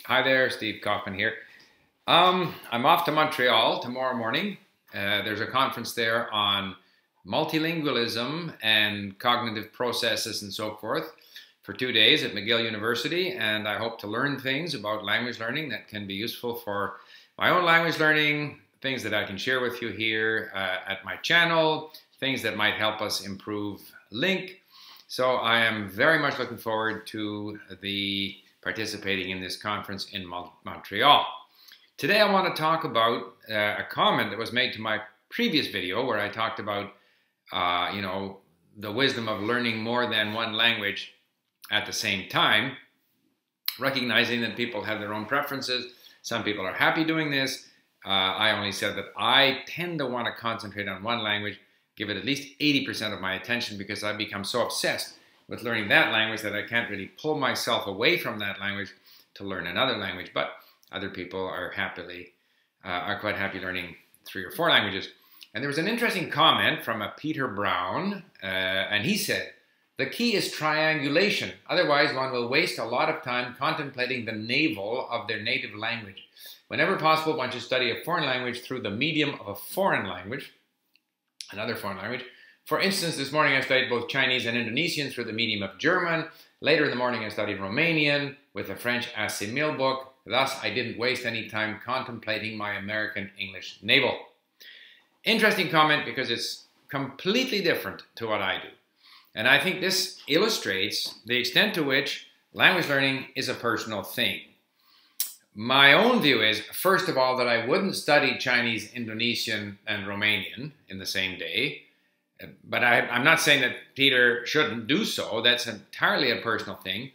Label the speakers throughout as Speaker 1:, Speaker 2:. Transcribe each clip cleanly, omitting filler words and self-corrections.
Speaker 1: Hi there, Steve Kaufman here. I'm off to Montreal tomorrow morning. There's a conference there on multilingualism and cognitive processes and so forth for 2 days at McGill University, and I hope to learn things about language learning that can be useful for my own language learning, things that I can share with you here at my channel, things that might help us improve LINC. So I am very much looking forward to participating in this conference in Montreal. Today I want to talk about a comment that was made to my previous video where I talked about, the wisdom of learning more than one language at the same time, recognizing that people have their own preferences. Some people are happy doing this. I only said that I tend to want to concentrate on one language, give it at least 80% of my attention, because I've become so obsessed with learning that language that I can't really pull myself away from that language to learn another language. But other people are quite happy learning 3 or 4 languages. And there was an interesting comment from a Peter Brown, and he said, "The key is triangulation. Otherwise, one will waste a lot of time contemplating the navel of their native language. Whenever possible, one should study a foreign language through the medium of a foreign language, another foreign language. For instance, this morning I studied both Chinese and Indonesian through the medium of German. Later in the morning I studied Romanian with the French Assimil book. Thus, I didn't waste any time contemplating my American English navel." Interesting comment, because it's completely different to what I do. And I think this illustrates the extent to which language learning is a personal thing. My own view is, first of all, that I wouldn't study Chinese, Indonesian, and Romanian in the same day. But I'm not saying that Peter shouldn't do so. That's entirely a personal thing.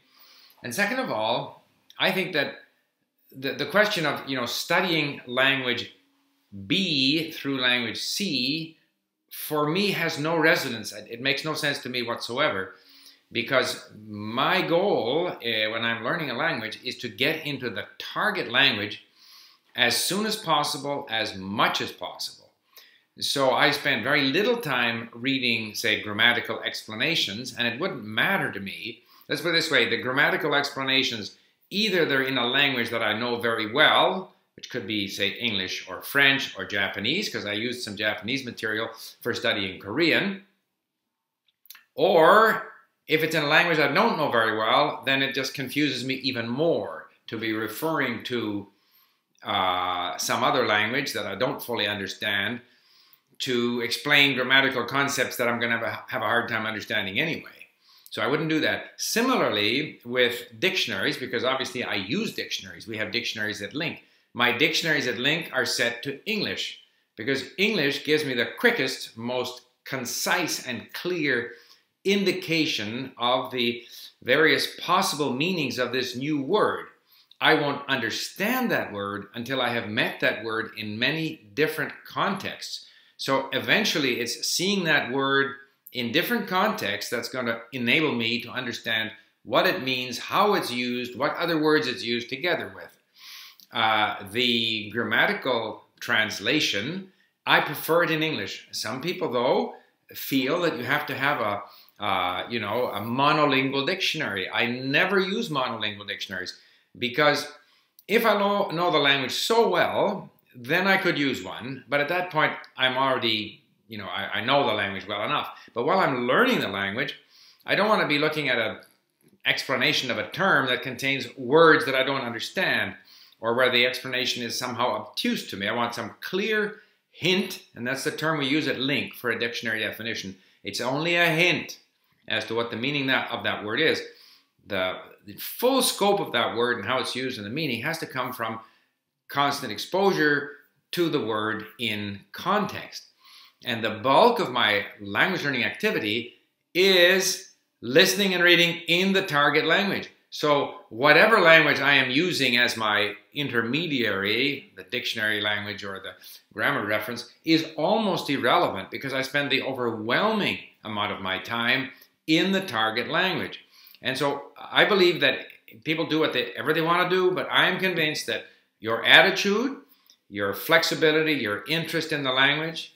Speaker 1: And second of all, I think that the question of studying language B through language C, for me, has no resonance. It makes no sense to me whatsoever, because my goal when I'm learning a language is to get into the target language as soon as possible, as much as possible. So I spend very little time reading, say, grammatical explanations, and it wouldn't matter to me. Let's put it this way: the grammatical explanations, either they're in a language that I know very well, which could be, say, English or French or Japanese, because I used some Japanese material for studying Korean, or if it's in a language I don't know very well, then it just confuses me even more to be referring to some other language that I don't fully understand to explain grammatical concepts that I'm going to have a hard time understanding anyway. So I wouldn't do that. Similarly with dictionaries, because obviously I use dictionaries. We have dictionaries at LINC. My dictionaries at LINC are set to English, because English gives me the quickest, most concise and clear indication of the various possible meanings of this new word. I won't understand that word until I have met that word in many different contexts. So eventually it's seeing that word in different contexts that's going to enable me to understand what it means, how it's used, what other words it's used together with. The grammatical translation, I prefer it in English. Some people, though, feel that you have to have a monolingual dictionary. I never use monolingual dictionaries, because if I know the language so well, then I could use one. But at that point, I'm already, I know the language well enough. But while I'm learning the language, I don't want to be looking at an explanation of a term that contains words that I don't understand, or where the explanation is somehow obtuse to me. I want some clear hint, and that's the term we use at LINC for a dictionary definition. It's only a hint as to what the meaning of that word is. The full scope of that word and how it's used and the meaning has to come from constant exposure to the word in context. And the bulk of my language learning activity is listening and reading in the target language. So whatever language I am using as my intermediary, the dictionary language or the grammar reference, is almost irrelevant, because I spend the overwhelming amount of my time in the target language. And so I believe that people do whatever they want to do, but I am convinced that your attitude, your flexibility, your interest in the language,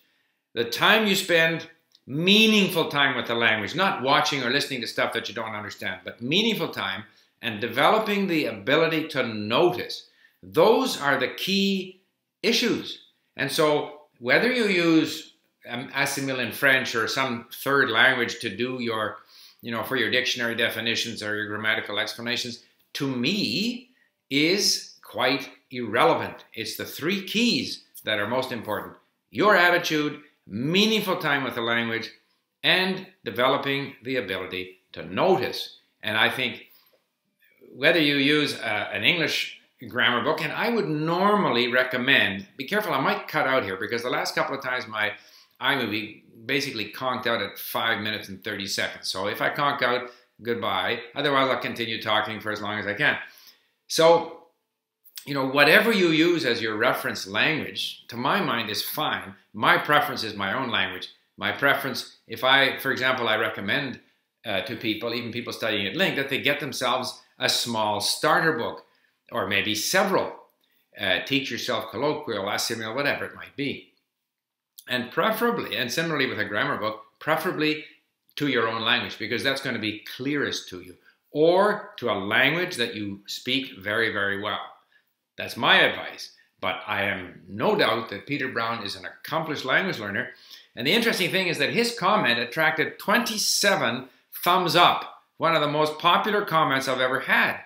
Speaker 1: the time you spend, meaningful time with the language, not watching or listening to stuff that you don't understand, but meaningful time, and developing the ability to notice. Those are the key issues. And so whether you use assimilate French or some third language to do your, for your dictionary definitions or your grammatical explanations, to me is quite irrelevant. It's the three keys that are most important: your attitude, meaningful time with the language, and developing the ability to notice. And I think whether you use an English grammar book, and I would normally recommend, be careful, I might cut out here because the last couple of times my iMovie basically conked out at 5 minutes and 30 seconds. So if I conk out, goodbye. Otherwise, I'll continue talking for as long as I can. So, whatever you use as your reference language, to my mind, is fine. My preference is my own language. My preference, if for example, I recommend to people, even people studying at Link, that they get themselves a small starter book, or maybe several. Teach Yourself Colloquial, Assimil, whatever it might be. And preferably, and similarly with a grammar book, preferably to your own language, because that's going to be clearest to you, or to a language that you speak very, very well. That's my advice. But I am no doubt that Peter Brown is an accomplished language learner. And the interesting thing is that his comment attracted 27 thumbs up, one of the most popular comments I've ever had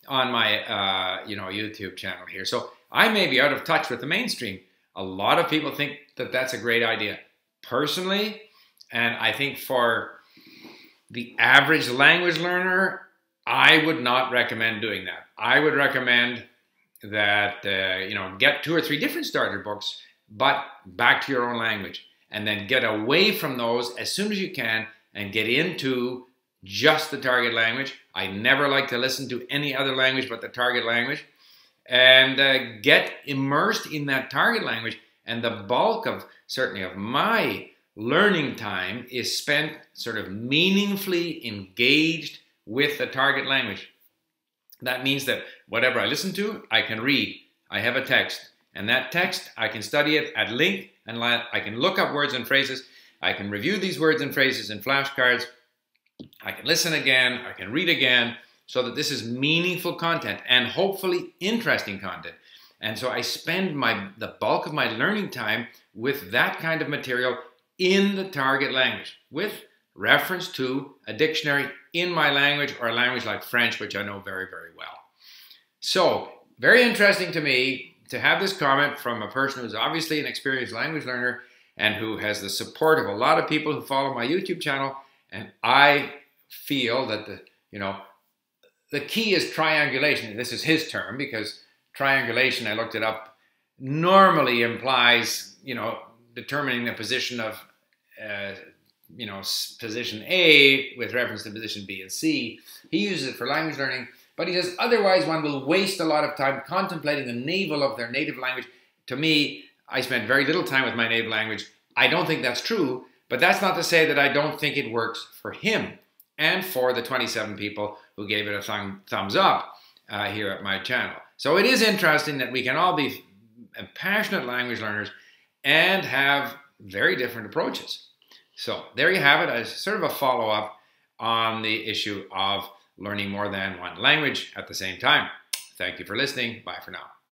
Speaker 1: on my YouTube channel here. So I may be out of touch with the mainstream. A lot of people think that that's a great idea. Personally, and I think for the average language learner, I would not recommend doing that. I would recommend that, get 2 or 3 different starter books, but back to your own language. And then get away from those as soon as you can and get into just the target language. I never like to listen to any other language but the target language. And get immersed in that target language. And the bulk of, certainly of my learning time, is spent sort of meaningfully engaged with the target language. That means that whatever I listen to, I can read. I have a text. And that text, I can study it at length, and I can look up words and phrases. I can review these words and phrases in flashcards. I can listen again. I can read again, so that this is meaningful content and hopefully interesting content. And so I spend the bulk of my learning time with that kind of material in the target language, with reference to a dictionary in my language, or a language like French, which I know very, very well. So, very interesting to me to have this comment from a person who's obviously an experienced language learner and who has the support of a lot of people who follow my YouTube channel. And I feel that the key is triangulation. This is his term, because triangulation, I looked it up, normally implies, determining the position of, position A with reference to position B and C. He uses it for language learning, but he says otherwise one will waste a lot of time contemplating the navel of their native language. To me, I spent very little time with my native language. I don't think that's true, but that's not to say that I don't think it works for him and for the 27 people who gave it a thumbs up here at my channel. So it is interesting that we can all be passionate language learners and have very different approaches. So there you have it, as sort of a follow-up on the issue of learning more than one language at the same time. Thank you for listening. Bye for now.